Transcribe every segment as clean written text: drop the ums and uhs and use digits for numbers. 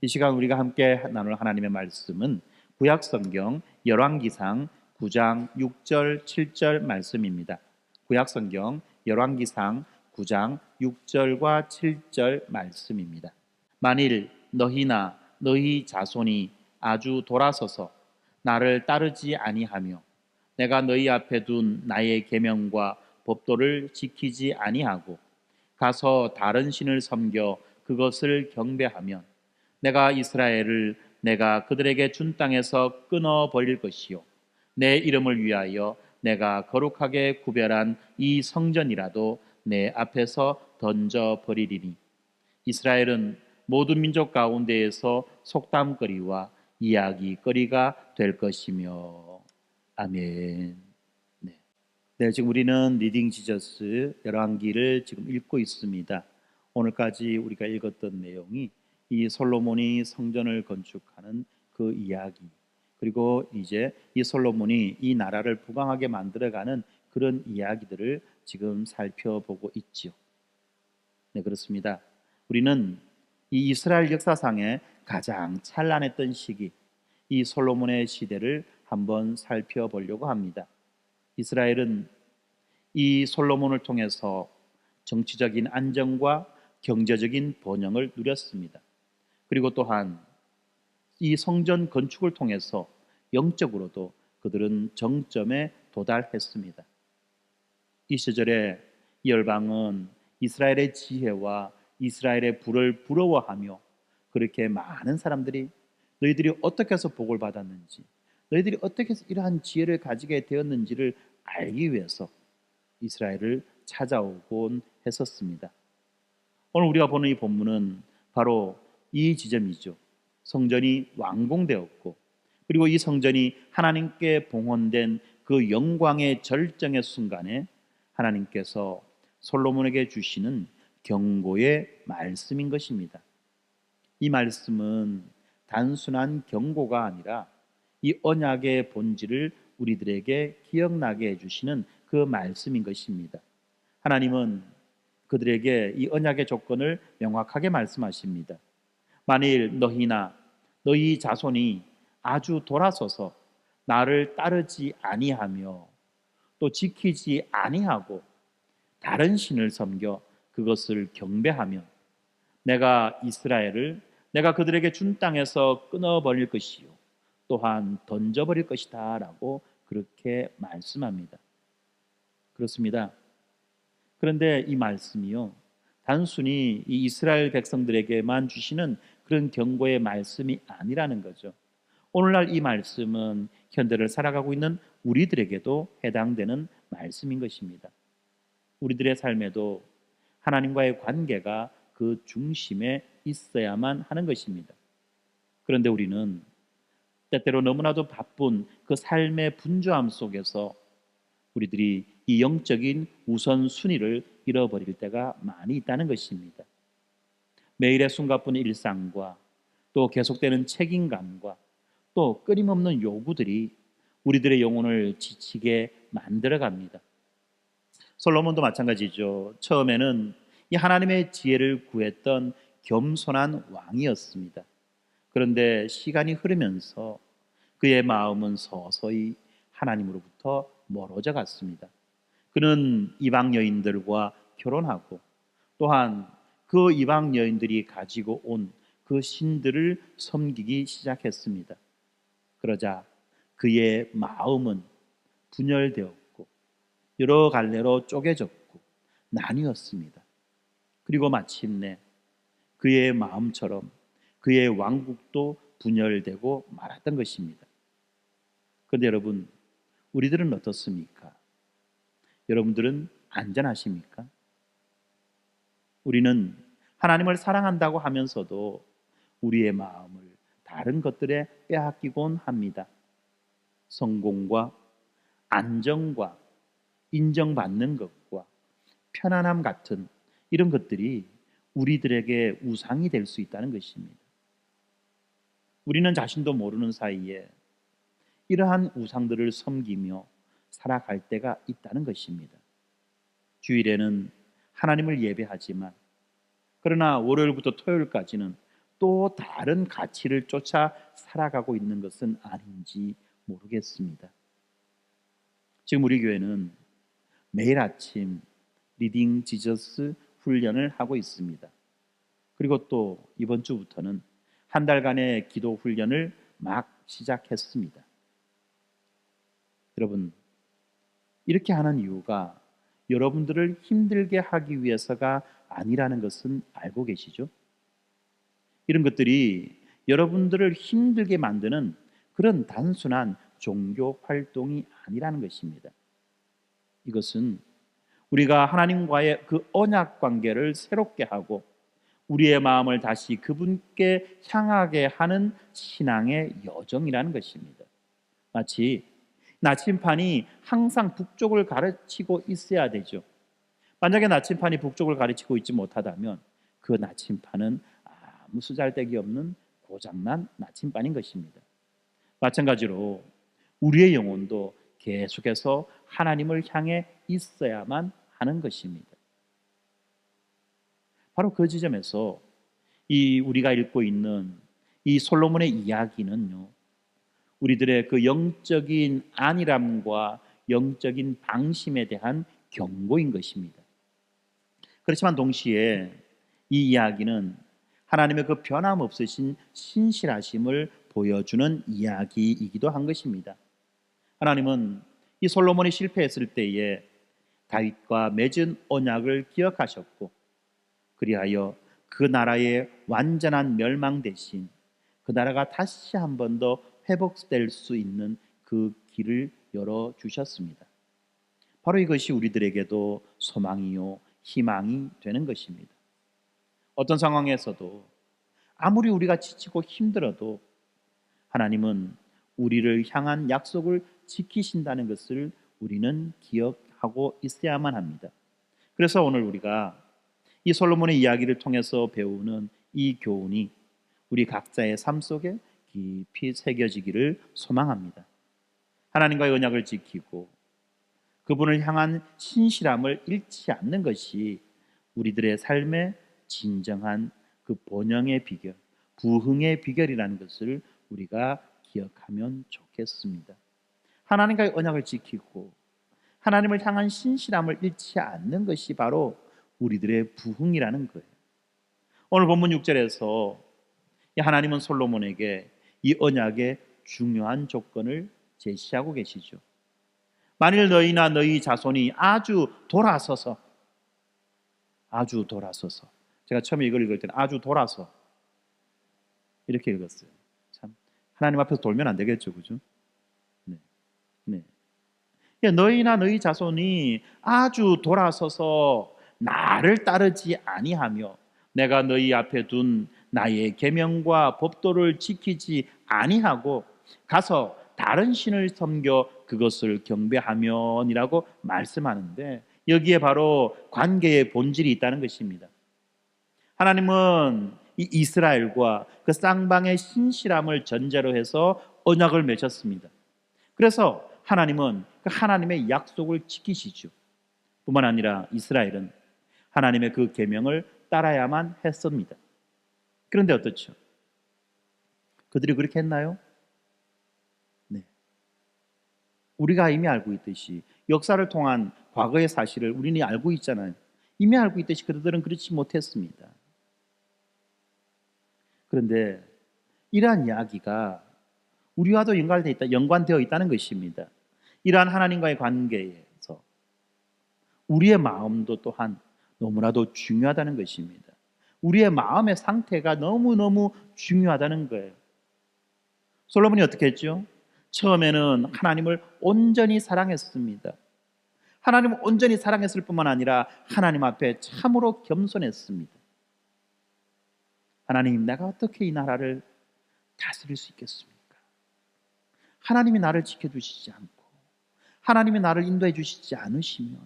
이 시간 우리가 함께 나눌 하나님의 말씀은 구약 성경 열왕기상 9장 6절 7절 말씀입니다. 구약 성경 열왕기상 9장 6절과 7절 말씀입니다. 만일 너희나 너희 자손이 아주 돌아서서 나를 따르지 아니하며 내가 너희 앞에 둔 나의 계명과 법도를 지키지 아니하고 가서 다른 신을 섬겨 그것을 경배하면 내가 이스라엘을 내가 그들에게 준 땅에서 끊어 버릴 것이요 내 이름을 위하여 내가 거룩하게 구별한 이 성전이라도 내 앞에서 던져 버리리니 이스라엘은 모든 민족 가운데에서 속담거리와 이야기거리가 될 것이며. 아멘. 네, 지금 우리는 리딩 지저스 열왕기를 지금 읽고 있습니다. 오늘까지 우리가 읽었던 내용이 이 솔로몬이 성전을 건축하는 그 이야기, 그리고 이제 이 솔로몬이 이 나라를 부강하게 만들어가는 그런 이야기들을 지금 살펴보고 있지요. 네, 그렇습니다. 우리는 이 이스라엘 역사상에 가장 찬란했던 시기, 이 솔로몬의 시대를 한번 살펴보려고 합니다. 이스라엘은 이 솔로몬을 통해서 정치적인 안정과 경제적인 번영을 누렸습니다. 그리고 또한 이 성전 건축을 통해서 영적으로도 그들은 정점에 도달했습니다. 이 시절에 이 열방은 이스라엘의 지혜와 이스라엘의 부를 부러워하며 그렇게 많은 사람들이 너희들이 어떻게 해서 복을 받았는지, 너희들이 어떻게 해서 이러한 지혜를 가지게 되었는지를 알기 위해서 이스라엘을 찾아오곤 했었습니다. 오늘 우리가 보는 이 본문은 바로 이 지점이죠. 성전이 완공되었고, 그리고 이 성전이 하나님께 봉헌된 그 영광의 절정의 순간에 하나님께서 솔로몬에게 주시는 경고의 말씀인 것입니다. 이 말씀은 단순한 경고가 아니라 이 언약의 본질을 우리들에게 기억나게 해주시는 그 말씀인 것입니다. 하나님은 그들에게 이 언약의 조건을 명확하게 말씀하십니다. 만일 너희나 너희 자손이 아주 돌아서서 나를 따르지 아니하며 또 지키지 아니하고 다른 신을 섬겨 그것을 경배하면 내가 이스라엘을 내가 그들에게 준 땅에서 끊어버릴 것이요 또한 던져버릴 것이다 라고 그렇게 말씀합니다. 그렇습니다. 그런데 이 말씀이요 단순히 이 이스라엘 백성들에게만 주시는 그런 경고의 말씀이 아니라는 거죠. 오늘날 이 말씀은 현대를 살아가고 있는 우리들에게도 해당되는 말씀인 것입니다. 우리들의 삶에도 하나님과의 관계가 그 중심에 있어야만 하는 것입니다. 그런데 우리는 때때로 너무나도 바쁜 그 삶의 분주함 속에서 우리들이 이 영적인 우선순위를 잃어버릴 때가 많이 있다는 것입니다. 매일의 숨가쁜 일상과 또 계속되는 책임감과 또 끊임없는 요구들이 우리들의 영혼을 지치게 만들어갑니다. 솔로몬도 마찬가지죠. 처음에는 이 하나님의 지혜를 구했던 겸손한 왕이었습니다. 그런데 시간이 흐르면서 그의 마음은 서서히 하나님으로부터 멀어져 갔습니다. 그는 이방 여인들과 결혼하고 또한 그 이방 여인들이 가지고 온 그 신들을 섬기기 시작했습니다. 그러자 그의 마음은 분열되었고 여러 갈래로 쪼개졌고 나뉘었습니다. 그리고 마침내 그의 마음처럼 그의 왕국도 분열되고 말았던 것입니다. 그런데 여러분, 우리들은 어떻습니까? 여러분들은 안전하십니까? 우리는 하나님을 사랑한다고 하면서도 우리의 마음을 다른 것들에 빼앗기곤 합니다. 성공과 안정과 인정받는 것과 편안함 같은 이런 것들이 우리들에게 우상이 될 수 있다는 것입니다. 우리는 자신도 모르는 사이에 이러한 우상들을 섬기며 살아갈 때가 있다는 것입니다. 주일에는 하나님을 예배하지만 그러나 월요일부터 토요일까지는 또 다른 가치를 쫓아 살아가고 있는 것은 아닌지 모르겠습니다. 지금 우리 교회는 매일 아침 리딩 지저스 훈련을 하고 있습니다. 그리고 또 이번 주부터는 한 달간의 기도 훈련을 막 시작했습니다. 여러분, 이렇게 하는 이유가 여러분들을 힘들게 하기 위해서가 아니라는 것은 알고 계시죠? 이런 것들이 여러분들을 힘들게 만드는 그런 단순한 종교 활동이 아니라는 것입니다. 이것은 우리가 하나님과의 그 언약 관계를 새롭게 하고 우리의 마음을 다시 그분께 향하게 하는 신앙의 여정이라는 것입니다. 마치 나침판이 항상 북쪽을 가르치고 있어야 되죠. 만약에 나침판이 북쪽을 가르치고 있지 못하다면 그 나침판은 아무 쓰잘데기 없는 고장난 나침반인 것입니다. 마찬가지로 우리의 영혼도 계속해서 하나님을 향해 있어야만 하는 것입니다. 바로 그 지점에서 이 우리가 읽고 있는 이 솔로몬의 이야기는요, 우리들의 그 영적인 안일함과 영적인 방심에 대한 경고인 것입니다. 그렇지만 동시에 이 이야기는 하나님의 그 변함없으신 신실하심을 보여주는 이야기이기도 한 것입니다. 하나님은 이 솔로몬이 실패했을 때에 다윗과 맺은 언약을 기억하셨고, 그리하여 그 나라의 완전한 멸망 대신 그 나라가 다시 한 번 더 회복될 수 있는 그 길을 열어주셨습니다. 바로 이것이 우리들에게도 소망이요 희망이 되는 것입니다. 어떤 상황에서도 아무리 우리가 지치고 힘들어도 하나님은 우리를 향한 약속을 지키신다는 것을 우리는 기억하고 있어야만 합니다. 그래서 오늘 우리가 이 솔로몬의 이야기를 통해서 배우는 이 교훈이 우리 각자의 삶 속에 깊이 새겨지기를 소망합니다. 하나님과의 언약을 지키고 그분을 향한 신실함을 잃지 않는 것이 우리들의 삶의 진정한 그 번영의 비결, 부흥의 비결이라는 것을 우리가 기억하면 좋겠습니다. 하나님과의 언약을 지키고 하나님을 향한 신실함을 잃지 않는 것이 바로 우리들의 부흥이라는 거예요. 오늘 본문 6절에서 하나님은 솔로몬에게 이 언약의 중요한 조건을 제시하고 계시죠. 만일 너희나 너희 자손이 아주 돌아서서, 제가 처음에 이걸 읽을 때는 아주 돌아서 이렇게 읽었어요. 참 하나님 앞에서 돌면 안 되겠죠, 그죠? 네. 너희나 너희 자손이 아주 돌아서서 나를 따르지 아니하며 내가 너희 앞에 둔 나의 계명과 법도를 지키지 아니하고 가서 다른 신을 섬겨 그것을 경배하면이라고 말씀하는데, 여기에 바로 관계의 본질이 있다는 것입니다. 하나님은 이 이스라엘과 그 쌍방의 신실함을 전제로 해서 언약을 맺었습니다. 그래서 하나님은 그 하나님의 약속을 지키시죠. 뿐만 아니라 이스라엘은 하나님의 그 계명을 따라야만 했습니다. 그런데 어떻죠? 그들이 그렇게 했나요? 네. 우리가 이미 알고 있듯이 역사를 통한 과거의 사실을 우리는 알고 있잖아요. 이미 알고 있듯이 그들은 그렇지 못했습니다. 그런데 이러한 이야기가 우리와도 연관되어 있다는 것입니다. 이러한 하나님과의 관계에서 우리의 마음도 또한 너무나도 중요하다는 것입니다. 우리의 마음의 상태가 너무너무 중요하다는 거예요. 솔로몬이 어떻게 했죠? 처음에는 하나님을 온전히 사랑했습니다. 하나님을 온전히 사랑했을 뿐만 아니라 하나님 앞에 참으로 겸손했습니다. 하나님, 내가 어떻게 이 나라를 다스릴 수 있겠습니까? 하나님이 나를 지켜주시지 않고 하나님이 나를 인도해 주시지 않으시면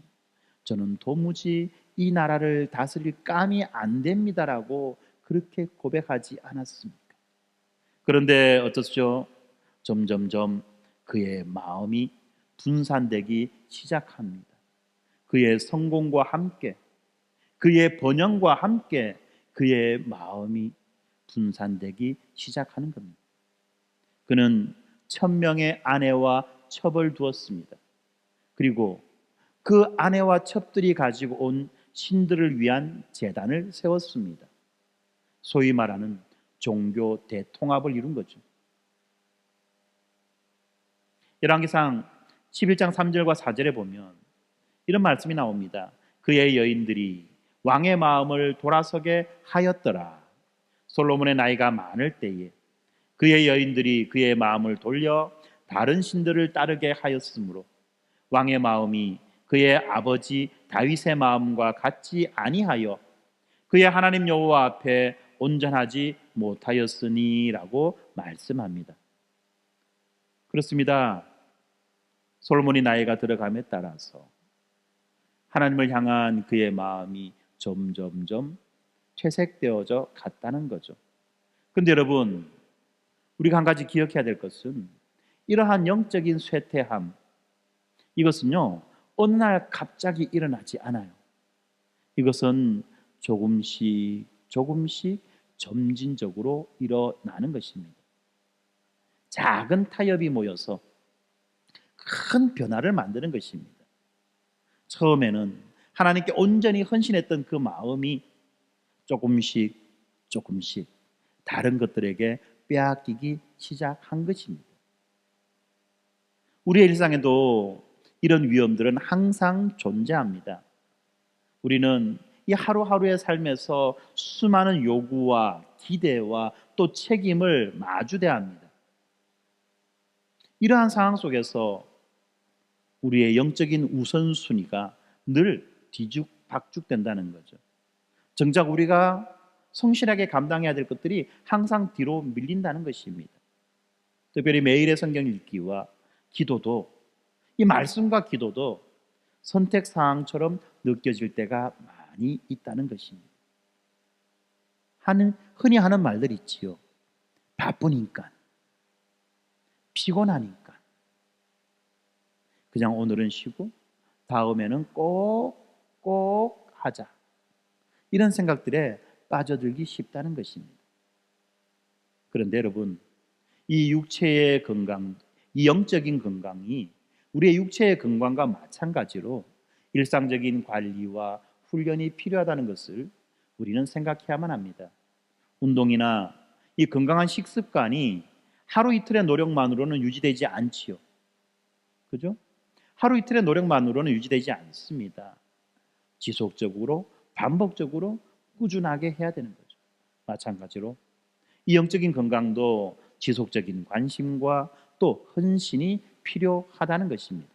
저는 도무지 이 나라를 다스릴 감이 안 됩니다라고 그렇게 고백하지 않았습니까? 그런데 어떻죠? 점점점 그의 마음이 분산되기 시작합니다. 그의 성공과 함께, 그의 번영과 함께 그의 마음이 분산되기 시작하는 겁니다. 그는 1000명의 아내와 첩을 두었습니다. 그리고 그 아내와 첩들이 가지고 온 신들을 위한 제단을 세웠습니다. 소위 말하는 종교 대통합을 이룬 거죠. 열왕기상 11장 3절과 4절에 보면 이런 말씀이 나옵니다. 그의 여인들이 왕의 마음을 돌아서게 하였더라. 솔로몬의 나이가 많을 때에 그의 여인들이 그의 마음을 돌려 다른 신들을 따르게 하였으므로 왕의 마음이 그의 아버지 다윗의 마음과 같지 아니하여 그의 하나님 여호와 앞에 온전하지 못하였으니라고 말씀합니다. 그렇습니다. 솔로몬이 나이가 들어감에 따라서 하나님을 향한 그의 마음이 점점점 퇴색되어져 갔다는 거죠. 그런데 여러분, 우리가 한 가지 기억해야 될 것은 이러한 영적인 쇠퇴함, 이것은요 어느 날 갑자기 일어나지 않아요. 이것은 조금씩 점진적으로 일어나는 것입니다. 작은 타협이 모여서 큰 변화를 만드는 것입니다. 처음에는 하나님께 온전히 헌신했던 그 마음이 조금씩 다른 것들에게 빼앗기기 시작한 것입니다. 우리의 일상에도 이런 위험들은 항상 존재합니다. 우리는 이 하루하루의 삶에서 수많은 요구와 기대와 또 책임을 마주대야 합니다. 이러한 상황 속에서 우리의 영적인 우선순위가 늘 뒤죽박죽된다는 거죠. 정작 우리가 성실하게 감당해야 될 것들이 항상 뒤로 밀린다는 것입니다. 특별히 매일의 성경 읽기와 기도도, 이 말씀과 기도도 선택사항처럼 느껴질 때가 많이 있다는 것입니다. 흔히 하는 말들 있지요. 바쁘니까, 피곤하니까, 그냥 오늘은 쉬고 다음에는 꼭 하자, 이런 생각들에 빠져들기 쉽다는 것입니다. 그런데 여러분, 이 육체의 건강, 이 영적인 건강이 우리의 육체의 건강과 마찬가지로 일상적인 관리와 훈련이 필요하다는 것을 우리는 생각해야만 합니다. 운동이나 이 건강한 식습관이 하루 이틀의 노력만으로는 유지되지 않지요. 그죠? 하루 이틀의 노력만으로는 유지되지 않습니다. 지속적으로, 반복적으로, 꾸준하게 해야 되는 거죠. 마찬가지로 이 영적인 건강도 지속적인 관심과 또 헌신이 필요하다는 것입니다.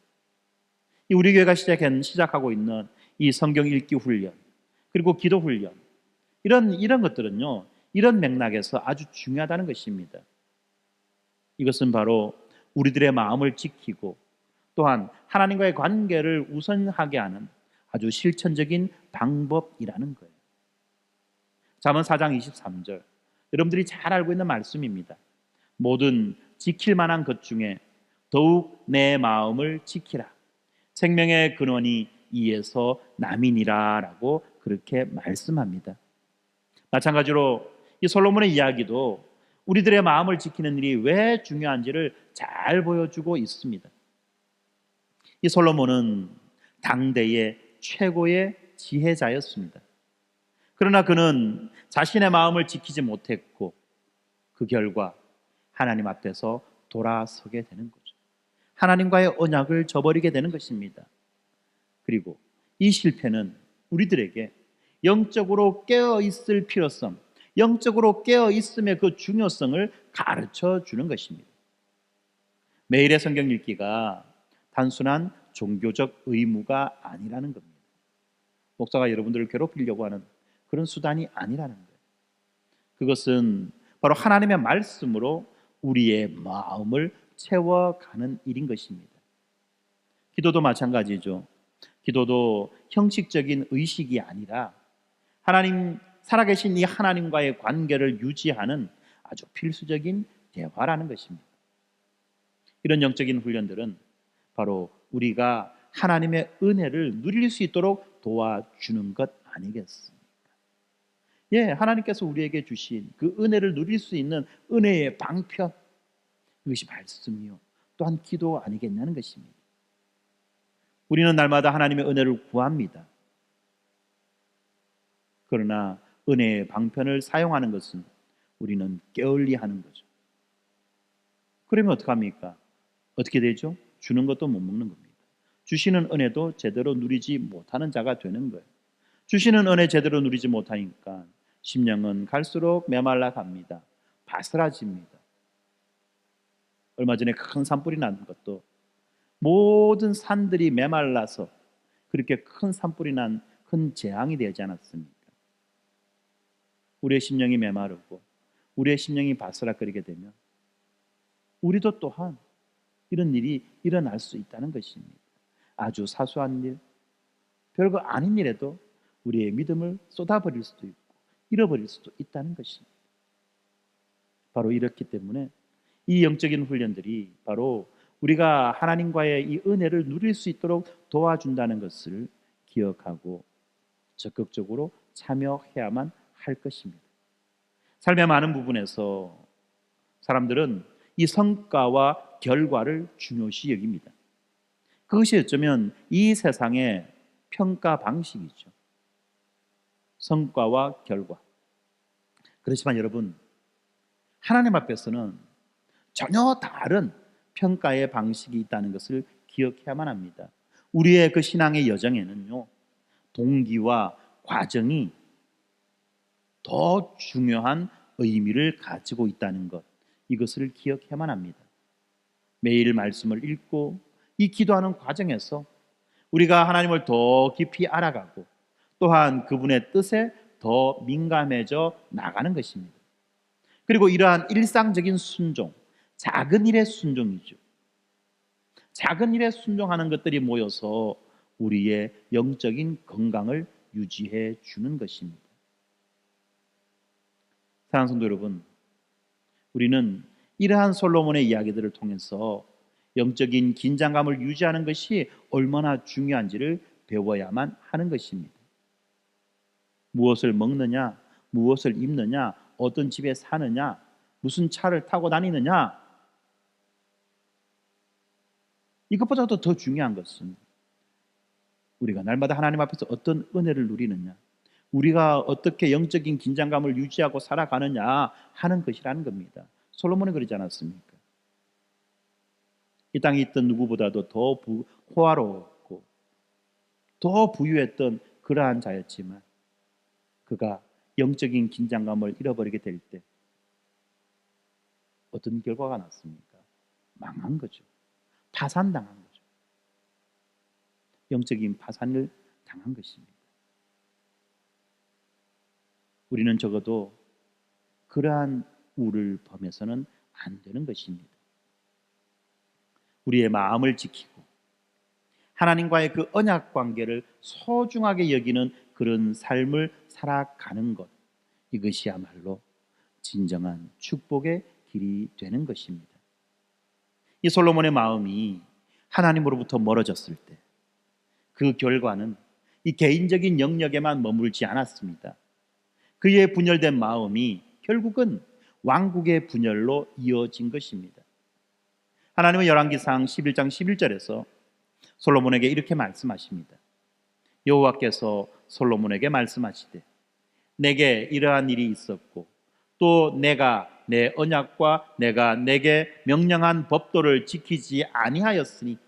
우리 교회가 시작하고 있는 이 성경 읽기 훈련, 그리고 기도 훈련, 이런 것들은요, 이런 맥락에서 아주 중요하다는 것입니다. 이것은 바로 우리들의 마음을 지키고 또한 하나님과의 관계를 우선하게 하는 아주 실천적인 방법이라는 거예요. 잠언 4장 23절, 여러분들이 잘 알고 있는 말씀입니다. 모든 지킬 만한 것 중에 더욱 내 마음을 지키라. 생명의 근원이 이에서 남이니라 라고 그렇게 말씀합니다. 마찬가지로 이 솔로몬의 이야기도 우리들의 마음을 지키는 일이 왜 중요한지를 잘 보여주고 있습니다. 이 솔로몬은 당대의 최고의 지혜자였습니다. 그러나 그는 자신의 마음을 지키지 못했고 그 결과 하나님 앞에서 돌아서게 되는 거죠. 하나님과의 언약을 저버리게 되는 것입니다. 그리고 이 실패는 우리들에게 영적으로 깨어있을 필요성, 영적으로 깨어있음의 그 중요성을 가르쳐 주는 것입니다. 매일의 성경 읽기가 단순한 종교적 의무가 아니라는 겁니다. 목사가 여러분들을 괴롭히려고 하는 그런 수단이 아니라는 거예요. 그것은 바로 하나님의 말씀으로 우리의 마음을 채워가는 일인 것입니다. 기도도 마찬가지죠. 기도도 형식적인 의식이 아니라 하나님, 살아계신 이 하나님과의 관계를 유지하는 아주 필수적인 대화라는 것입니다. 이런 영적인 훈련들은 바로 우리가 하나님의 은혜를 누릴 수 있도록 도와주는 것 아니겠습니까? 예, 하나님께서 우리에게 주신 그 은혜를 누릴 수 있는 은혜의 방편, 이것이 말씀이요 또한 기도 아니겠냐는 것입니다. 우리는 날마다 하나님의 은혜를 구합니다. 그러나 은혜의 방편을 사용하는 것은 우리는 게을리하는 거죠. 그러면 어떡합니까? 어떻게 되죠? 주는 것도 못 먹는 겁니다. 주시는 은혜도 제대로 누리지 못하는 자가 되는 거예요. 주시는 은혜 제대로 누리지 못하니까 심령은 갈수록 메말라 갑니다. 바스라집니다. 얼마 전에 큰 산불이 난 것도 모든 산들이 메말라서 그렇게 큰 산불이 난 큰 재앙이 되지 않았습니까? 우리의 심령이 메마르고 우리의 심령이 바스락거리게 되면 우리도 또한 이런 일이 일어날 수 있다는 것입니다. 아주 사소한 일, 별거 아닌 일에도 우리의 믿음을 쏟아버릴 수도 있고 잃어버릴 수도 있다는 것입니다. 바로 이렇기 때문에 이 영적인 훈련들이 바로 우리가 하나님과의 이 은혜를 누릴 수 있도록 도와준다는 것을 기억하고 적극적으로 참여해야만 할 것입니다. 삶의 많은 부분에서 사람들은 이 성과와 결과를 중요시 여깁니다. 그것이 어쩌면 이 세상의 평가 방식이죠. 성과와 결과. 그렇지만 여러분, 하나님 앞에서는 전혀 다른 평가의 방식이 있다는 것을 기억해야만 합니다. 우리의 그 신앙의 여정에는요, 동기와 과정이 더 중요한 의미를 가지고 있다는 것, 이것을 기억해야만 합니다. 매일 말씀을 읽고 이 기도하는 과정에서 우리가 하나님을 더 깊이 알아가고 또한 그분의 뜻에 더 민감해져 나가는 것입니다. 그리고 이러한 일상적인 순종, 작은 일의 순종이죠. 작은 일에 순종하는 것들이 모여서 우리의 영적인 건강을 유지해 주는 것입니다. 사랑하는 성도 여러분, 우리는 이러한 솔로몬의 이야기들을 통해서 영적인 긴장감을 유지하는 것이 얼마나 중요한지를 배워야만 하는 것입니다. 무엇을 먹느냐, 무엇을 입느냐, 어떤 집에 사느냐, 무슨 차를 타고 다니느냐, 이것보다도 더 중요한 것은 우리가 날마다 하나님 앞에서 어떤 은혜를 누리느냐, 우리가 어떻게 영적인 긴장감을 유지하고 살아가느냐 하는 것이라는 겁니다. 솔로몬이 그러지 않았습니까? 이 땅에 있던 누구보다도 더 호화롭고 더 부유했던 그러한 자였지만 그가 영적인 긴장감을 잃어버리게 될 때 어떤 결과가 났습니까? 망한 거죠. 파산당한 거죠. 영적인 파산을 당한 것입니다. 우리는 적어도 그러한 우를 범해서는 안 되는 것입니다. 우리의 마음을 지키고 하나님과의 그 언약 관계를 소중하게 여기는 그런 삶을 살아가는 것, 이것이야말로 진정한 축복의 길이 되는 것입니다. 이 솔로몬의 마음이 하나님으로부터 멀어졌을 때 그 결과는 이 개인적인 영역에만 머물지 않았습니다. 그의 분열된 마음이 결국은 왕국의 분열로 이어진 것입니다. 하나님은 열왕기상 11장 11절에서 솔로몬에게 이렇게 말씀하십니다. 여호와께서 솔로몬에게 말씀하시되 내게 이러한 일이 있었고 또 내가 내 언약과 내가 내게 명령한 법도를 지키지 아니하였으니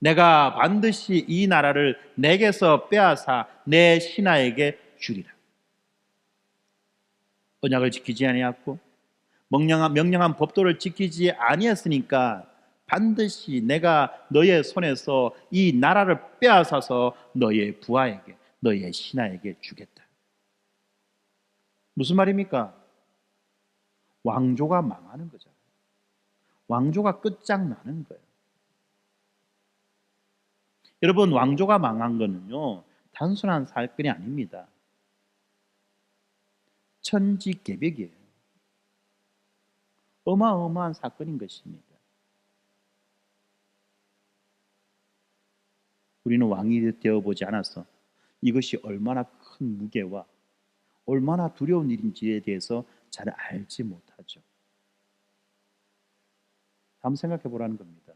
내가 반드시 이 나라를 내게서 빼앗아 내 신하에게 주리라. 언약을 지키지 아니하였고 명령한 법도를 지키지 아니했으니까 반드시 내가 너의 손에서 이 나라를 빼앗아서 너의 부하에게, 너의 신하에게 주겠다. 무슨 말입니까? 왕조가 망하는 거잖아요. 왕조가 끝장나는 거예요. 여러분, 왕조가 망한 거는요, 단순한 사건이 아닙니다. 천지개벽이에요. 어마어마한 사건인 것입니다. 우리는 왕이 되어보지 않아서 이것이 얼마나 큰 무게와 얼마나 두려운 일인지에 대해서 잘 알지 못하죠. 한번 생각해 보라는 겁니다.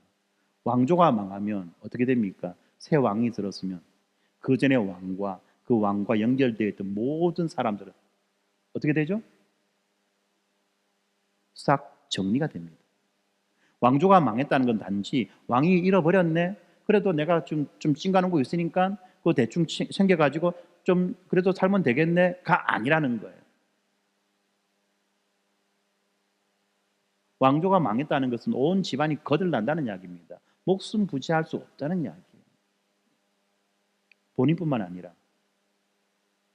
왕조가 망하면 어떻게 됩니까? 새 왕이 들었으면 그 전의 왕과 그 왕과 연결되어 있던 모든 사람들은 어떻게 되죠? 싹 정리가 됩니다. 왕조가 망했다는 건 단지 왕이 잃어버렸네. 그래도 내가 좀 찡가는 거 있으니까 그거 대충 챙겨가지고 좀 그래도 살면 되겠네가 아니라는 거예요. 왕조가 망했다는 것은 온 집안이 거들난다는 이야기입니다. 목숨 부지할 수 없다는 이야기예요. 본인뿐만 아니라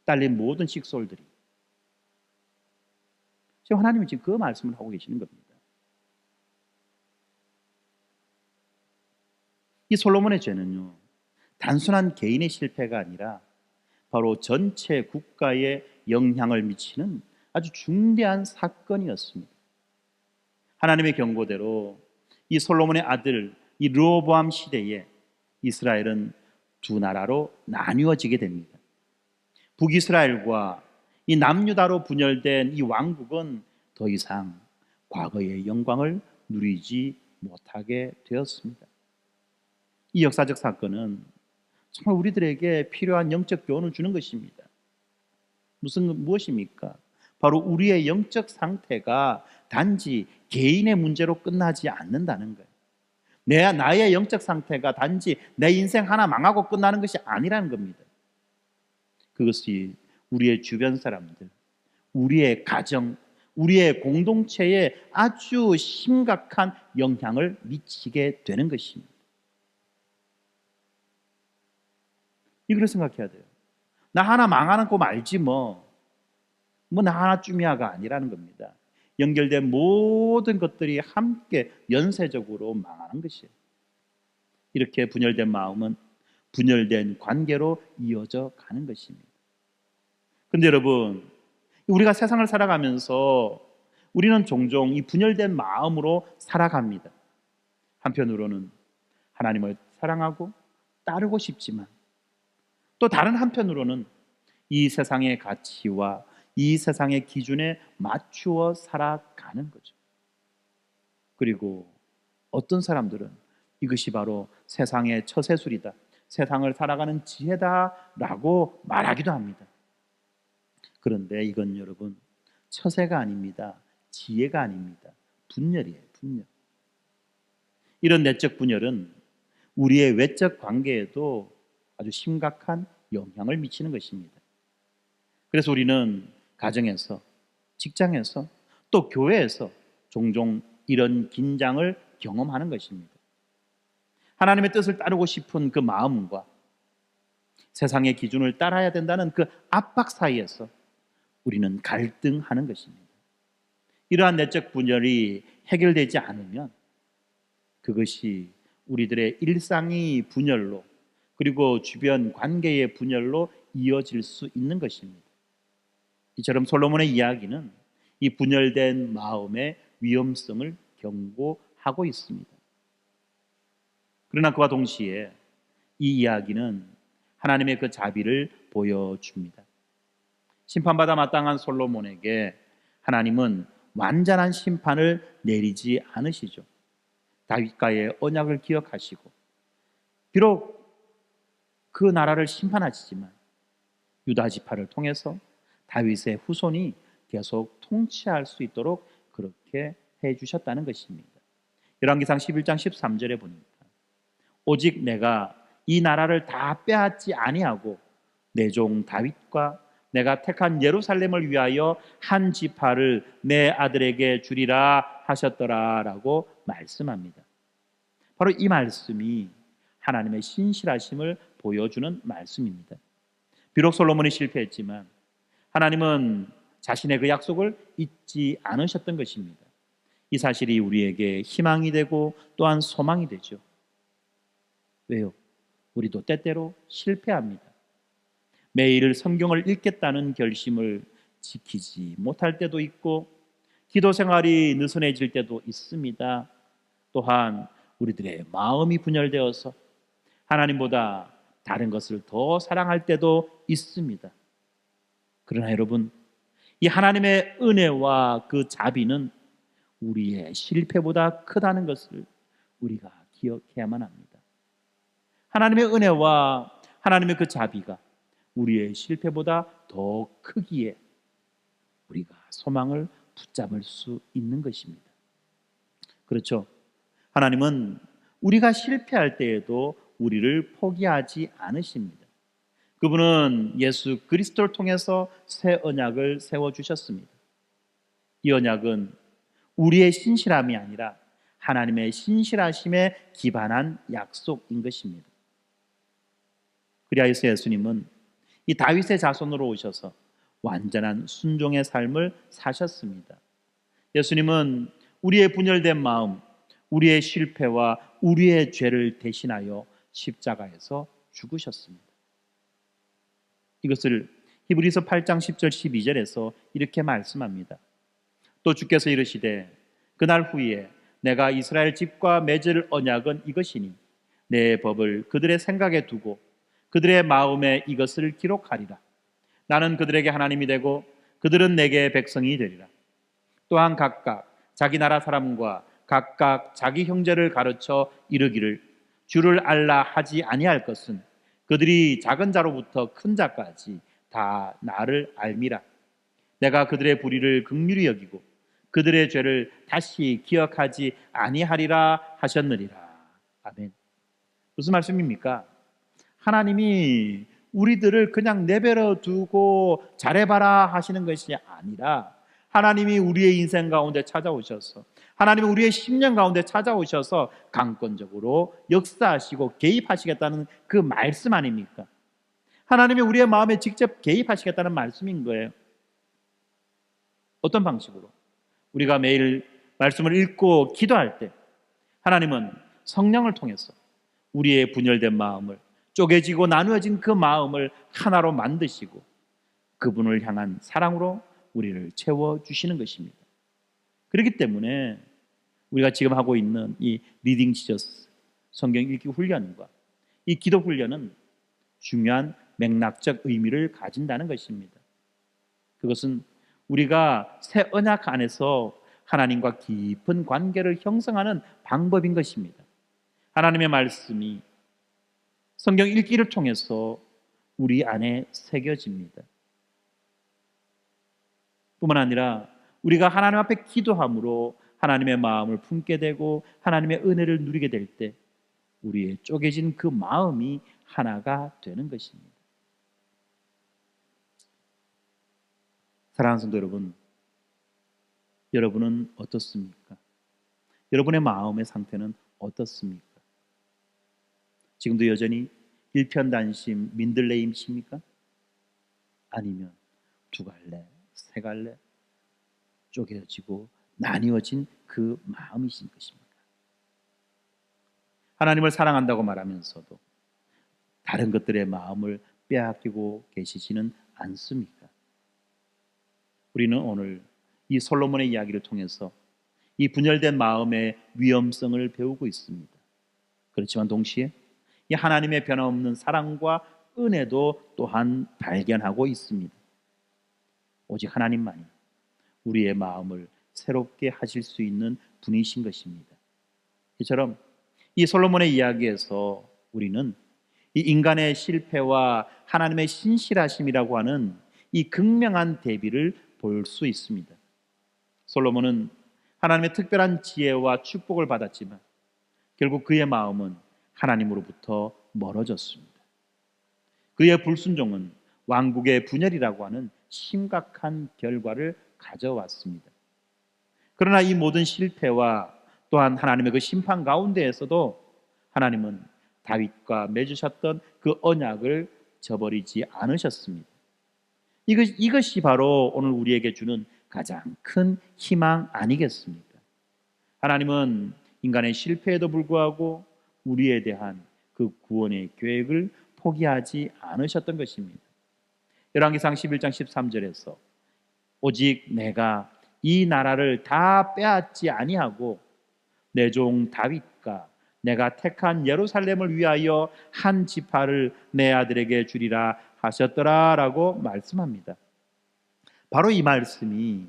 딸린 모든 식솔들이. 지금 하나님이 지금 그 말씀을 하고 계시는 겁니다. 이 솔로몬의 죄는요, 단순한 개인의 실패가 아니라 바로 전체 국가에 영향을 미치는 아주 중대한 사건이었습니다. 하나님의 경고대로 이 솔로몬의 아들 이 르호보암 시대에 이스라엘은 두 나라로 나뉘어지게 됩니다. 북이스라엘과 이 남유다로 분열된 이 왕국은 더 이상 과거의 영광을 누리지 못하게 되었습니다. 이 역사적 사건은 정말 우리들에게 필요한 영적 교훈을 주는 것입니다. 무엇입니까? 바로 우리의 영적 상태가 단지 개인의 문제로 끝나지 않는다는 거예요. 나의 영적 상태가 단지 내 인생 하나 망하고 끝나는 것이 아니라는 겁니다. 그것이 우리의 주변 사람들, 우리의 가정, 우리의 공동체에 아주 심각한 영향을 미치게 되는 것입니다. 이걸 생각해야 돼요. 나 하나 망하는 거 말지 나 하나쯤이야가 아니라는 겁니다. 연결된 모든 것들이 함께 연쇄적으로 망하는 것이에요. 이렇게 분열된 마음은 분열된 관계로 이어져 가는 것입니다. 그런데 여러분, 우리가 세상을 살아가면서 우리는 종종 이 분열된 마음으로 살아갑니다. 한편으로는 하나님을 사랑하고 따르고 싶지만 또 다른 한편으로는 이 세상의 가치와 이 세상의 기준에 맞추어 살아가는 거죠. 그리고 어떤 사람들은 이것이 바로 세상의 처세술이다, 세상을 살아가는 지혜다라고 말하기도 합니다. 그런데 이건 여러분 처세가 아닙니다. 지혜가 아닙니다. 분열이에요. 분열. 이런 내적 분열은 우리의 외적 관계에도 아주 심각한 영향을 미치는 것입니다. 그래서 우리는 가정에서, 직장에서, 또 교회에서 종종 이런 긴장을 경험하는 것입니다. 하나님의 뜻을 따르고 싶은 그 마음과 세상의 기준을 따라야 된다는 그 압박 사이에서 우리는 갈등하는 것입니다. 이러한 내적 분열이 해결되지 않으면 그것이 우리들의 일상이 분열로, 그리고 주변 관계의 분열로 이어질 수 있는 것입니다. 이처럼 솔로몬의 이야기는 이 분열된 마음의 위험성을 경고하고 있습니다. 그러나 그와 동시에 이 이야기는 하나님의 그 자비를 보여줍니다. 심판받아 마땅한 솔로몬에게 하나님은 완전한 심판을 내리지 않으시죠. 다윗과의 언약을 기억하시고 비록 그 나라를 심판하시지만 유다 지파를 통해서 다윗의 후손이 계속 통치할 수 있도록 그렇게 해주셨다는 것입니다. 열왕기상 11장 13절에 보니까 오직 내가 이 나라를 다 빼앗지 아니하고 내 종 다윗과 내가 택한 예루살렘을 위하여 한 지파를 내 아들에게 주리라 하셨더라라고 말씀합니다. 바로 이 말씀이 하나님의 신실하심을 보여주는 말씀입니다. 비록 솔로몬이 실패했지만 하나님은 자신의 그 약속을 잊지 않으셨던 것입니다. 이 사실이 우리에게 희망이 되고 또한 소망이 되죠. 왜요? 우리도 때때로 실패합니다. 매일 성경을 읽겠다는 결심을 지키지 못할 때도 있고 기도 생활이 느슨해질 때도 있습니다. 또한 우리들의 마음이 분열되어서 하나님보다 다른 것을 더 사랑할 때도 있습니다. 그러나 여러분, 이 하나님의 은혜와 그 자비는 우리의 실패보다 크다는 것을 우리가 기억해야만 합니다. 하나님의 은혜와 하나님의 그 자비가 우리의 실패보다 더 크기에 우리가 소망을 붙잡을 수 있는 것입니다. 그렇죠. 하나님은 우리가 실패할 때에도 우리를 포기하지 않으십니다. 그분은 예수 그리스도를 통해서 새 언약을 세워주셨습니다. 이 언약은 우리의 신실함이 아니라 하나님의 신실하심에 기반한 약속인 것입니다. 그리하여서 예수님은 이 다윗의 자손으로 오셔서 완전한 순종의 삶을 사셨습니다. 예수님은 우리의 분열된 마음, 우리의 실패와 우리의 죄를 대신하여 십자가에서 죽으셨습니다. 이것을 히브리서 8장 10절 12절에서 이렇게 말씀합니다. 또 주께서 이르시되 그날 후에 내가 이스라엘 집과 맺을 언약은 이것이니 내 법을 그들의 생각에 두고 그들의 마음에 이것을 기록하리라. 나는 그들에게 하나님이 되고 그들은 내게 백성이 되리라. 또한 각각 자기 나라 사람과 각각 자기 형제를 가르쳐 이르기를 주를 알라 하지 아니할 것은 그들이 작은 자로부터 큰 자까지 다 나를 알미라. 내가 그들의 불의를 긍휼히 여기고 그들의 죄를 다시 기억하지 아니하리라 하셨느니라. 아멘. 무슨 말씀입니까? 하나님이 우리들을 그냥 내버려 두고 잘해봐라 하시는 것이 아니라 하나님이 우리의 인생 가운데 찾아오셔서 하나님이 우리의 10년 가운데 찾아오셔서 강권적으로 역사하시고 개입하시겠다는 그 말씀 아닙니까? 하나님이 우리의 마음에 직접 개입하시겠다는 말씀인 거예요. 어떤 방식으로? 우리가 매일 말씀을 읽고 기도할 때 하나님은 성령을 통해서 우리의 분열된 마음을 쪼개지고 나누어진 그 마음을 하나로 만드시고 그분을 향한 사랑으로 우리를 채워주시는 것입니다. 그렇기 때문에 우리가 지금 하고 있는 이 리딩 지저스 성경 읽기 훈련과 이 기도 훈련은 중요한 맥락적 의미를 가진다는 것입니다. 그것은 우리가 새 언약 안에서 하나님과 깊은 관계를 형성하는 방법인 것입니다. 하나님의 말씀이 성경 읽기를 통해서 우리 안에 새겨집니다. 뿐만 아니라 우리가 하나님 앞에 기도함으로 하나님의 마음을 품게 되고 하나님의 은혜를 누리게 될 때 우리의 쪼개진 그 마음이 하나가 되는 것입니다. 사랑하는 성도 여러분, 여러분은 어떻습니까? 여러분의 마음의 상태는 어떻습니까? 지금도 여전히 일편단심, 민들레임십니까? 아니면 두 갈래, 세 갈래 쪼개지고 나뉘어진 그 마음이신 것입니까? 하나님을 사랑한다고 말하면서도 다른 것들의 마음을 빼앗기고 계시지는 않습니까? 우리는 오늘 이 솔로몬의 이야기를 통해서 이 분열된 마음의 위험성을 배우고 있습니다. 그렇지만 동시에 이 하나님의 변함없는 사랑과 은혜도 또한 발견하고 있습니다. 오직 하나님만이 우리의 마음을 새롭게 하실 수 있는 분이신 것입니다. 이처럼 이 솔로몬의 이야기에서 우리는 이 인간의 실패와 하나님의 신실하심이라고 하는 이 극명한 대비를 볼 수 있습니다. 솔로몬은 하나님의 특별한 지혜와 축복을 받았지만 결국 그의 마음은 하나님으로부터 멀어졌습니다. 그의 불순종은 왕국의 분열이라고 하는 심각한 결과를 가져왔습니다. 그러나 이 모든 실패와 또한 하나님의 그 심판 가운데에서도 하나님은 다윗과 맺으셨던 그 언약을 저버리지 않으셨습니다. 이것이 바로 오늘 우리에게 주는 가장 큰 희망 아니겠습니까? 하나님은 인간의 실패에도 불구하고 우리에 대한 그 구원의 계획을 포기하지 않으셨던 것입니다. 열왕기상 11장 13절에서 오직 내가 이 나라를 다 빼앗지 아니하고 내 종 다윗과 내가 택한 예루살렘을 위하여 한 지파를 내 아들에게 주리라 하셨더라라고 말씀합니다. 바로 이 말씀이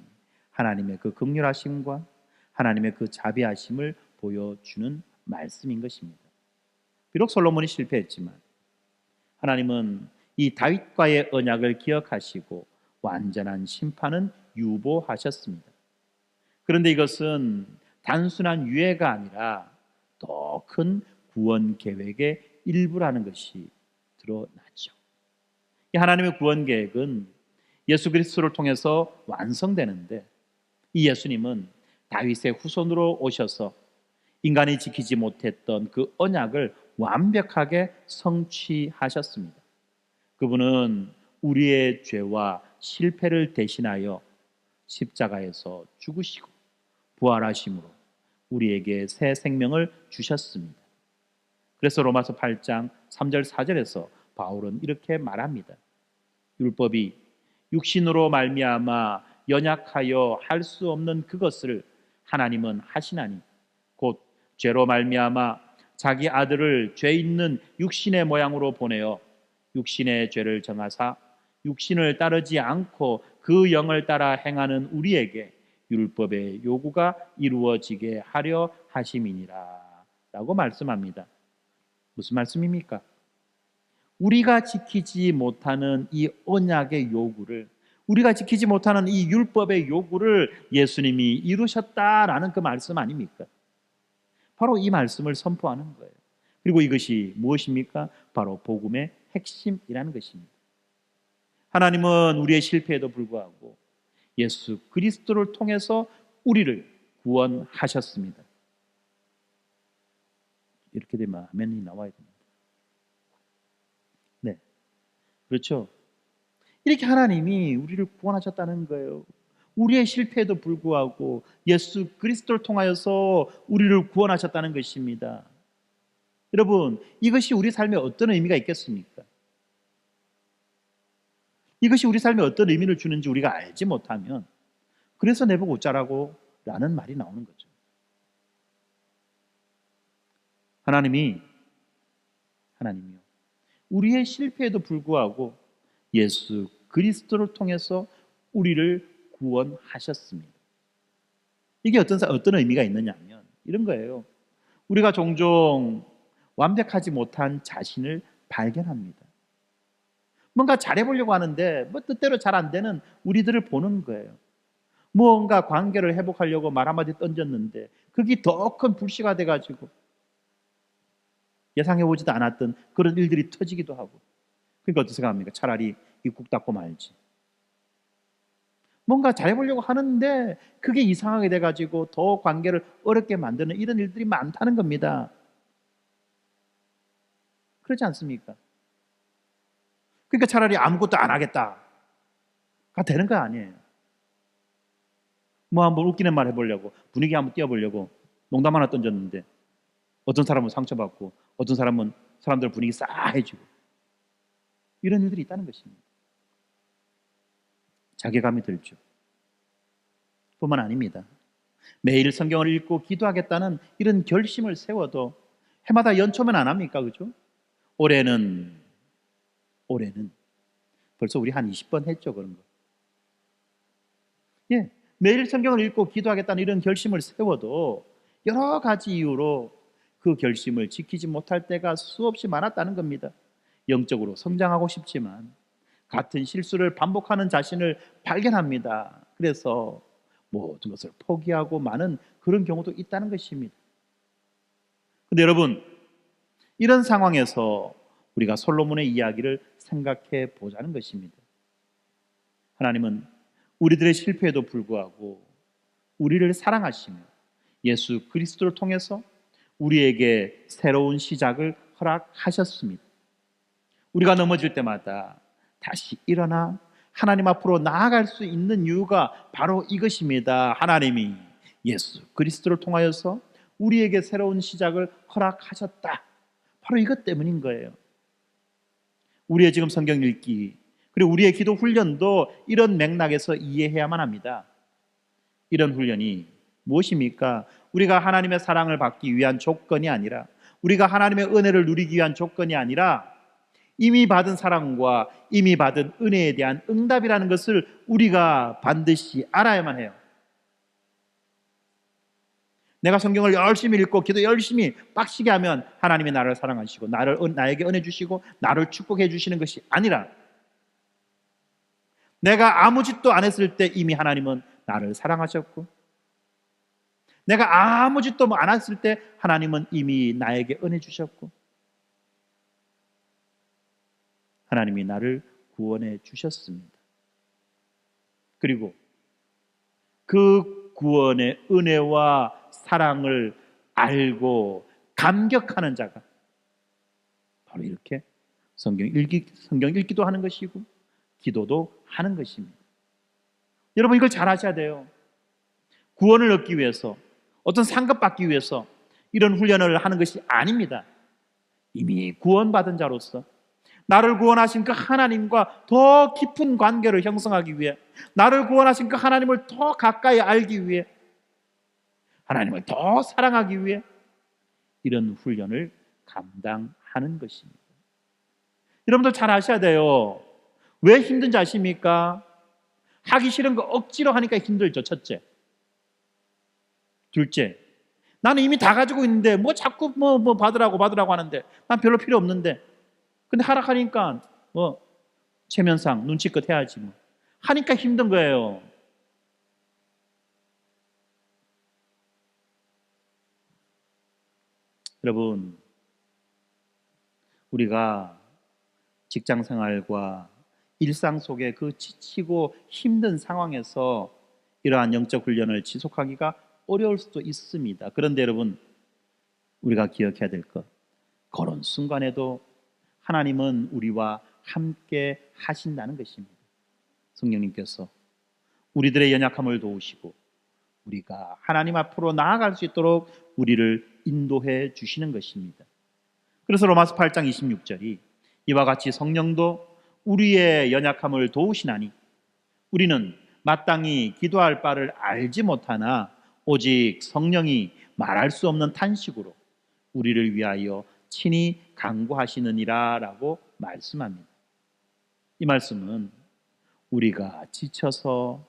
하나님의 그 긍휼하심과 하나님의 그 자비하심을 보여주는 말씀인 것입니다. 비록 솔로몬이 실패했지만 하나님은 이 다윗과의 언약을 기억하시고 완전한 심판은 유보하셨습니다. 그런데 이것은 단순한 유예가 아니라 더 큰 구원 계획의 일부라는 것이 드러나죠. 이 하나님의 구원 계획은 예수 그리스도를 통해서 완성되는데, 이 예수님은 다윗의 후손으로 오셔서 인간이 지키지 못했던 그 언약을 완벽하게 성취하셨습니다. 그분은 우리의 죄와 실패를 대신하여 십자가에서 죽으시고 부활하심으로 우리에게 새 생명을 주셨습니다. 그래서 로마서 8장 3절 4절에서 바울은 이렇게 말합니다. 율법이 육신으로 말미암아 연약하여 할 수 없는 그것을 하나님은 하시나니 곧 죄로 말미암아 자기 아들을 죄 있는 육신의 모양으로 보내어 육신의 죄를 정하사 육신을 따르지 않고 그 영을 따라 행하는 우리에게 율법의 요구가 이루어지게 하려 하심이니라 라고 말씀합니다. 무슨 말씀입니까? 우리가 지키지 못하는 이 언약의 요구를, 우리가 지키지 못하는 이 율법의 요구를 예수님이 이루셨다라는 그 말씀 아닙니까? 바로 이 말씀을 선포하는 거예요. 그리고 이것이 무엇입니까? 바로 복음의 핵심이라는 것입니다. 하나님은 우리의 실패에도 불구하고 예수 그리스도를 통해서 우리를 구원하셨습니다. 이렇게 되면 아멘이 나와야 됩니다. 네, 그렇죠. 이렇게 하나님이 우리를 구원하셨다는 거예요. 우리의 실패에도 불구하고 예수 그리스도를 통하여서 우리를 구원하셨다는 것입니다. 여러분, 이것이 우리 삶에 어떤 의미가 있겠습니까? 이것이 우리 삶에 어떤 의미를 주는지 우리가 알지 못하면 그래서 내보고 어쩌라고 라는 말이 나오는 거죠. 하나님이요, 우리의 실패에도 불구하고 예수 그리스도를 통해서 우리를 구원하셨습니다. 이게 어떤 의미가 있느냐면 이런 거예요. 우리가 종종 완벽하지 못한 자신을 발견합니다. 뭔가 잘해보려고 하는데 뜻대로 잘 안 되는 우리들을 보는 거예요. 무언가 관계를 회복하려고 말 한마디 던졌는데 그게 더 큰 불씨가 돼가지고 예상해보지도 않았던 그런 일들이 터지기도 하고, 그러니까 어떻게 생각합니까? 차라리 입국 닫고 말지. 뭔가 잘해보려고 하는데 그게 이상하게 돼가지고 더 관계를 어렵게 만드는 이런 일들이 많다는 겁니다. 그렇지 않습니까? 그러니까 차라리 아무것도 안 하겠다가 되는 거 아니에요. 뭐 한번 웃기는 말 해보려고, 분위기 한번 띄워보려고 농담 하나 던졌는데 어떤 사람은 상처받고 어떤 사람은 사람들 분위기 싸해지고 이런 일들이 있다는 것입니다. 자괴감이 들죠. 뿐만 아닙니다. 매일 성경을 읽고 기도하겠다는 이런 결심을 세워도 해마다 연초면 안 합니까? 그죠? 올해는 벌써 우리 한 20번 했죠, 그런 거. 예, 매일 성경을 읽고 기도하겠다는 이런 결심을 세워도 여러 가지 이유로 그 결심을 지키지 못할 때가 수없이 많았다는 겁니다. 영적으로 성장하고 싶지만 같은 실수를 반복하는 자신을 발견합니다. 그래서 모든 것을 포기하고 마는 그런 경우도 있다는 것입니다. 그런데 여러분, 이런 상황에서 우리가 솔로몬의 이야기를 생각해 보자는 것입니다. 하나님은 우리들의 실패에도 불구하고 우리를 사랑하시며 예수 그리스도를 통해서 우리에게 새로운 시작을 허락하셨습니다. 우리가 넘어질 때마다 다시 일어나 하나님 앞으로 나아갈 수 있는 이유가 바로 이것입니다. 하나님이 예수 그리스도를 통하여서 우리에게 새로운 시작을 허락하셨다. 바로 이것 때문인 거예요. 우리의 지금 성경 읽기, 그리고 우리의 기도 훈련도 이런 맥락에서 이해해야만 합니다. 이런 훈련이 무엇입니까? 우리가 하나님의 사랑을 받기 위한 조건이 아니라, 우리가 하나님의 은혜를 누리기 위한 조건이 아니라 이미 받은 사랑과 이미 받은 은혜에 대한 응답이라는 것을 우리가 반드시 알아야만 해요. 내가 성경을 열심히 읽고 기도 열심히 빡시게 하면 하나님이 나를 사랑하시고 나에게 은혜 주시고 나를 축복해 주시는 것이 아니라, 내가 아무 짓도 안 했을 때 이미 하나님은 나를 사랑하셨고, 내가 아무 짓도 안 했을 때 하나님은 이미 나에게 은혜 주셨고, 하나님이 나를 구원해 주셨습니다. 그리고 그 구원의 은혜와 사랑을 알고 감격하는 자가 바로 이렇게 성경 읽기도 하는 것이고 기도도 하는 것입니다. 여러분, 이걸 잘 아셔야 돼요. 구원을 얻기 위해서, 어떤 상급 받기 위해서 이런 훈련을 하는 것이 아닙니다. 이미 구원받은 자로서 나를 구원하신 그 하나님과 더 깊은 관계를 형성하기 위해, 나를 구원하신 그 하나님을 더 가까이 알기 위해, 하나님을 더 사랑하기 위해 이런 훈련을 감당하는 것입니다. 여러분들 잘 아셔야 돼요. 왜 힘든지 아십니까? 하기 싫은 거 억지로 하니까 힘들죠. 첫째. 둘째, 나는 이미 다 가지고 있는데 뭐 자꾸 뭐 받으라고 하는데 난 별로 필요 없는데, 근데 하락하니까 뭐 체면상 눈치껏 해야지 뭐 하니까 힘든 거예요. 여러분, 우리가 직장 생활과 일상 속에 그 지치고 힘든 상황에서 이러한 영적 훈련을 지속하기가 어려울 수도 있습니다. 그런데 여러분, 우리가 기억해야 될 것, 그런 순간에도 하나님은 우리와 함께 하신다는 것입니다. 성령님께서 우리들의 연약함을 도우시고 우리가 하나님 앞으로 나아갈 수 있도록 우리를 인도해 주시는 것입니다. 그래서 로마서 8장 26절이 이와 같이 성령도 우리의 연약함을 도우시나니 우리는 마땅히 기도할 바를 알지 못하나 오직 성령이 말할 수 없는 탄식으로 우리를 위하여 친히 간구하시느니라 라고 말씀합니다. 이 말씀은 우리가 지쳐서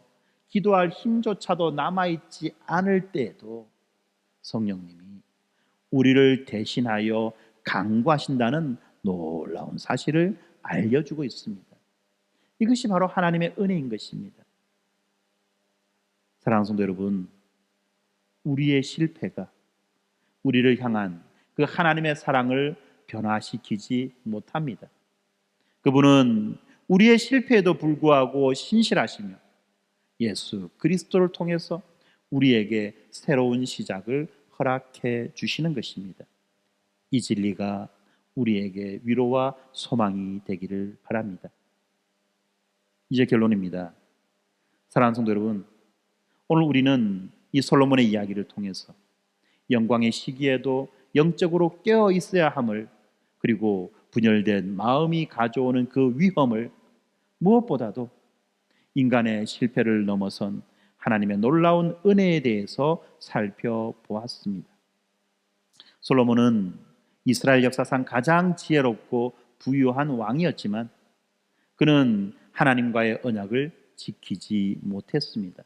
기도할 힘조차도 남아있지 않을 때에도 성령님이 우리를 대신하여 간구하신다는 놀라운 사실을 알려주고 있습니다. 이것이 바로 하나님의 은혜인 것입니다. 사랑하는 성도 여러분, 우리의 실패가 우리를 향한 그 하나님의 사랑을 변화시키지 못합니다. 그분은 우리의 실패에도 불구하고 신실하시며 예수 그리스도를 통해서 우리에게 새로운 시작을 허락해 주시는 것입니다. 이 진리가 우리에게 위로와 소망이 되기를 바랍니다. 이제 결론입니다. 사랑하는 성도 여러분, 오늘 우리는 이 솔로몬의 이야기를 통해서 영광의 시기에도 영적으로 깨어 있어야 함을, 그리고 분열된 마음이 가져오는 그 위험을, 무엇보다도 인간의 실패를 넘어선 하나님의 놀라운 은혜에 대해서 살펴보았습니다. 솔로몬은 이스라엘 역사상 가장 지혜롭고 부유한 왕이었지만 그는 하나님과의 언약을 지키지 못했습니다.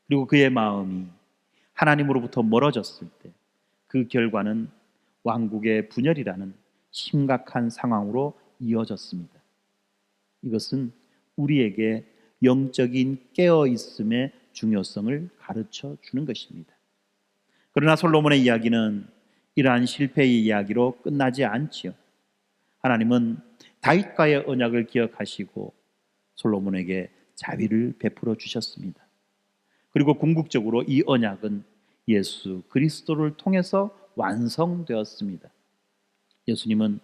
그리고 그의 마음이 하나님으로부터 멀어졌을 때 그 결과는 왕국의 분열이라는 심각한 상황으로 이어졌습니다. 이것은 우리에게 영적인 깨어있음의 중요성을 가르쳐 주는 것입니다. 그러나 솔로몬의 이야기는 이러한 실패의 이야기로 끝나지 않지요. 하나님은 다윗과의 언약을 기억하시고 솔로몬에게 자비를 베풀어 주셨습니다. 그리고 궁극적으로 이 언약은 예수 그리스도를 통해서 완성되었습니다. 예수님은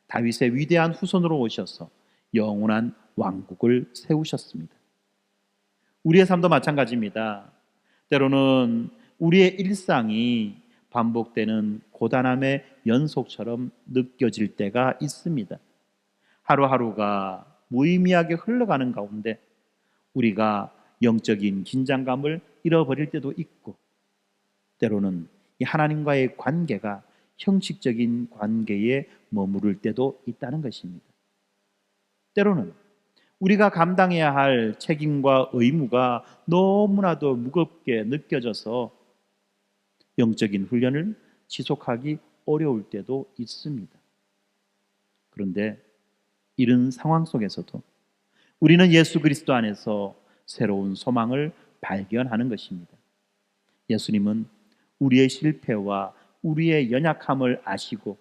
다윗의 위대한 후손으로 오셔서 영원한 왕국을 세우셨습니다. 우리의 삶도 마찬가지입니다. 때로는 우리의 일상이 반복되는 고단함의 연속처럼 느껴질 때가 있습니다. 하루하루가 무의미하게 흘러가는 가운데 우리가 영적인 긴장감을 잃어버릴 때도 있고, 때로는 이 하나님과의 관계가 형식적인 관계에 머무를 때도 있다는 것입니다. 때로는 우리가 감당해야 할 책임과 의무가 너무나도 무겁게 느껴져서 영적인 훈련을 지속하기 어려울 때도 있습니다. 그런데 이런 상황 속에서도 우리는 예수 그리스도 안에서 새로운 소망을 발견하는 것입니다. 예수님은 우리의 실패와 우리의 연약함을 아시고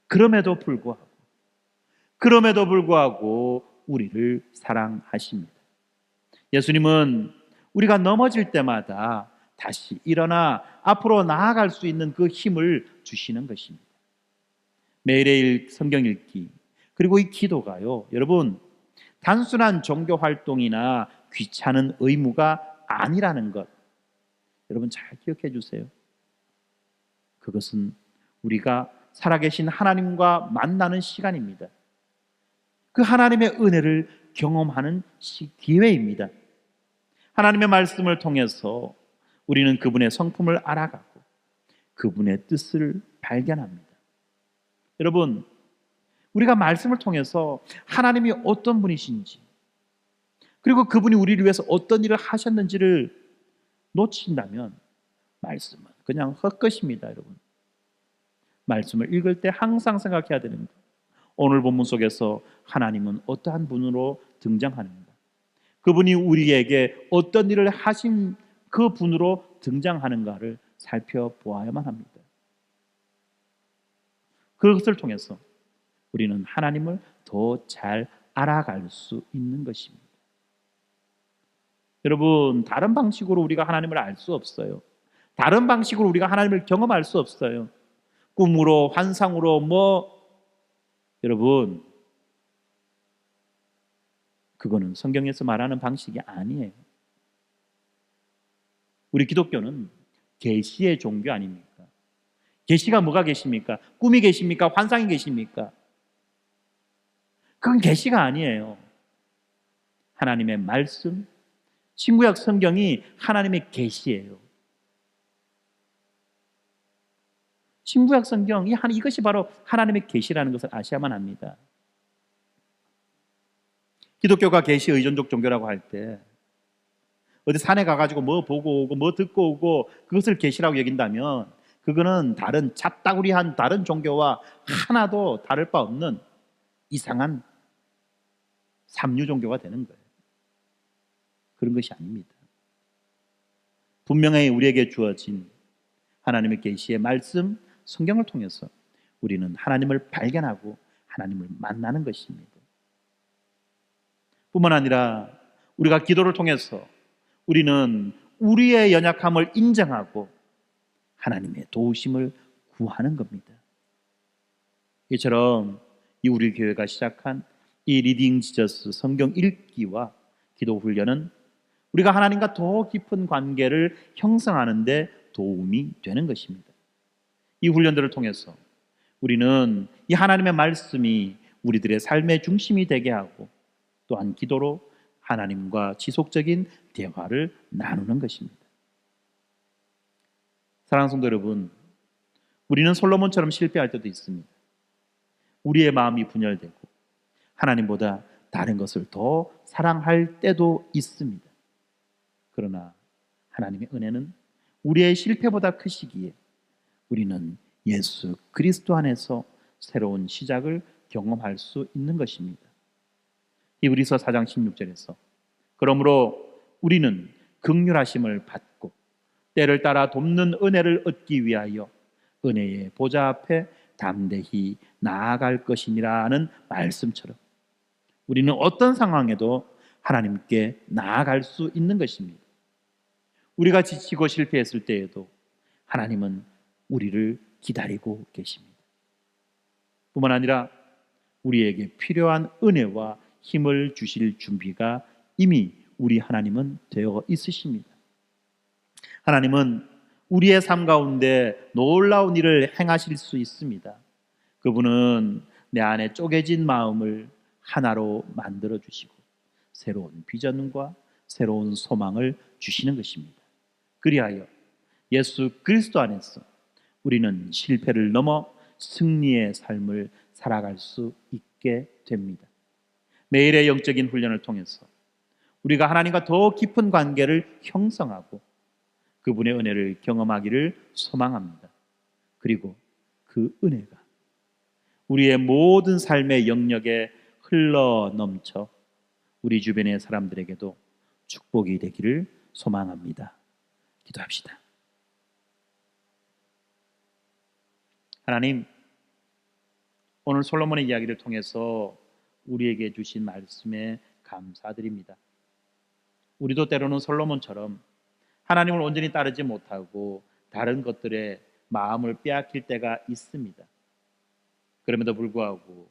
그럼에도 불구하고 우리를 사랑하십니다. 예수님은 우리가 넘어질 때마다 다시 일어나 앞으로 나아갈 수 있는 그 힘을 주시는 것입니다. 매일의 성경 읽기 그리고 이 기도가요, 여러분, 단순한 종교 활동이나 귀찮은 의무가 아니라는 것, 여러분 잘 기억해 주세요. 그것은 우리가 살아계신 하나님과 만나는 시간입니다. 그 하나님의 은혜를 경험하는 기회입니다. 하나님의 말씀을 통해서 우리는 그분의 성품을 알아가고 그분의 뜻을 발견합니다. 여러분, 우리가 말씀을 통해서 하나님이 어떤 분이신지, 그리고 그분이 우리를 위해서 어떤 일을 하셨는지를 놓친다면 말씀은 그냥 헛것입니다. 여러분, 말씀을 읽을 때 항상 생각해야 되는 것, 오늘 본문 속에서 하나님은 어떠한 분으로 등장하는가, 그분이 우리에게 어떤 일을 하신 그 분으로 등장하는가를 살펴보아야만 합니다. 그것을 통해서 우리는 하나님을 더 잘 알아갈 수 있는 것입니다. 여러분, 다른 방식으로 우리가 하나님을 알 수 없어요. 다른 방식으로 우리가 하나님을 경험할 수 없어요. 꿈으로, 환상으로, 여러분, 그거는 성경에서 말하는 방식이 아니에요. 우리 기독교는 계시의 종교 아닙니까? 계시가 뭐가 계십니까? 꿈이 계십니까? 환상이 계십니까? 그건 계시가 아니에요. 하나님의 말씀, 신구약 성경이 하나님의 계시예요. 신구약 성경, 이것이 바로 하나님의 계시라는 것을 아셔야만 합니다. 기독교가 계시 의존적 종교라고 할 때 어디 산에 가가지고 뭐 보고 오고 뭐 듣고 오고 그것을 계시라고 여긴다면 그거는 다른 잡다구리한 다른 종교와 하나도 다를 바 없는 이상한 삼류 종교가 되는 거예요. 그런 것이 아닙니다. 분명히 우리에게 주어진 하나님의 계시의 말씀, 성경을 통해서 우리는 하나님을 발견하고 하나님을 만나는 것입니다. 뿐만 아니라 우리가 기도를 통해서 우리는 우리의 연약함을 인정하고 하나님의 도우심을 구하는 겁니다. 이처럼 이 우리 교회가 시작한 이 리딩 지저스 성경 읽기와 기도 훈련은 우리가 하나님과 더 깊은 관계를 형성하는 데 도움이 되는 것입니다. 이 훈련들을 통해서 우리는 이 하나님의 말씀이 우리들의 삶의 중심이 되게 하고 또한 기도로 하나님과 지속적인 대화를 나누는 것입니다. 사랑하는 성도 여러분, 우리는 솔로몬처럼 실패할 때도 있습니다. 우리의 마음이 분열되고 하나님보다 다른 것을 더 사랑할 때도 있습니다. 그러나 하나님의 은혜는 우리의 실패보다 크시기에 우리는 예수 그리스도 안에서 새로운 시작을 경험할 수 있는 것입니다. 히브리서 4장 16절에서 그러므로 우리는 긍휼하심을 받고 때를 따라 돕는 은혜를 얻기 위하여 은혜의 보좌 앞에 담대히 나아갈 것이니라는 말씀처럼 우리는 어떤 상황에도 하나님께 나아갈 수 있는 것입니다. 우리가 지치고 실패했을 때에도 하나님은 우리를 기다리고 계십니다. 뿐만 아니라 우리에게 필요한 은혜와 힘을 주실 준비가 이미 우리 하나님은 되어 있으십니다. 하나님은 우리의 삶 가운데 놀라운 일을 행하실 수 있습니다. 그분은 내 안에 쪼개진 마음을 하나로 만들어 주시고 새로운 비전과 새로운 소망을 주시는 것입니다. 그리하여 예수 그리스도 안에서 우리는 실패를 넘어 승리의 삶을 살아갈 수 있게 됩니다. 매일의 영적인 훈련을 통해서 우리가 하나님과 더 깊은 관계를 형성하고 그분의 은혜를 경험하기를 소망합니다. 그리고 그 은혜가 우리의 모든 삶의 영역에 흘러 넘쳐 우리 주변의 사람들에게도 축복이 되기를 소망합니다. 기도합시다. 하나님, 오늘 솔로몬의 이야기를 통해서 우리에게 주신 말씀에 감사드립니다. 우리도 때로는 솔로몬처럼 하나님을 온전히 따르지 못하고 다른 것들에 마음을 빼앗길 때가 있습니다. 그럼에도 불구하고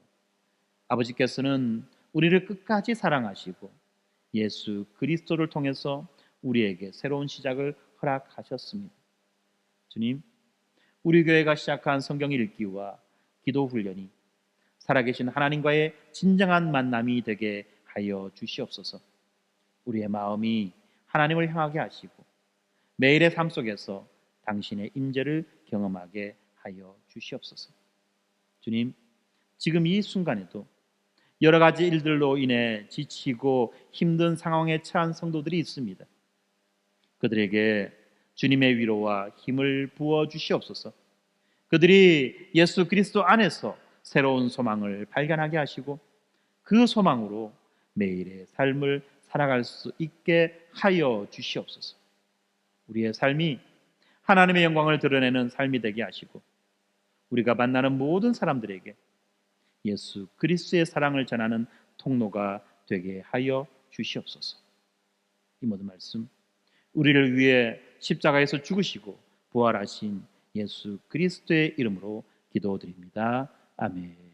아버지께서는 우리를 끝까지 사랑하시고 예수 그리스도를 통해서 우리에게 새로운 시작을 허락하셨습니다. 주님, 우리 교회가 시작한 성경 읽기와 기도 훈련이 살아계신 하나님과의 진정한 만남이 되게 하여 주시옵소서. 우리의 마음이 하나님을 향하게 하시고 매일의 삶 속에서 당신의 임재를 경험하게 하여 주시옵소서. 주님, 지금 이 순간에도 여러 가지 일들로 인해 지치고 힘든 상황에 처한 성도들이 있습니다. 그들에게 주님의 위로와 힘을 부어 주시옵소서. 그들이 예수 그리스도 안에서 새로운 소망을 발견하게 하시고 그 소망으로 매일의 삶을 살아갈 수 있게 하여 주시옵소서. 우리의 삶이 하나님의 영광을 드러내는 삶이 되게 하시고 우리가 만나는 모든 사람들에게 예수 그리스도의 사랑을 전하는 통로가 되게 하여 주시옵소서. 이 모든 말씀 우리를 위해 십자가에서 죽으시고 부활하신 예수 그리스도의 이름으로 기도드립니다. 아멘.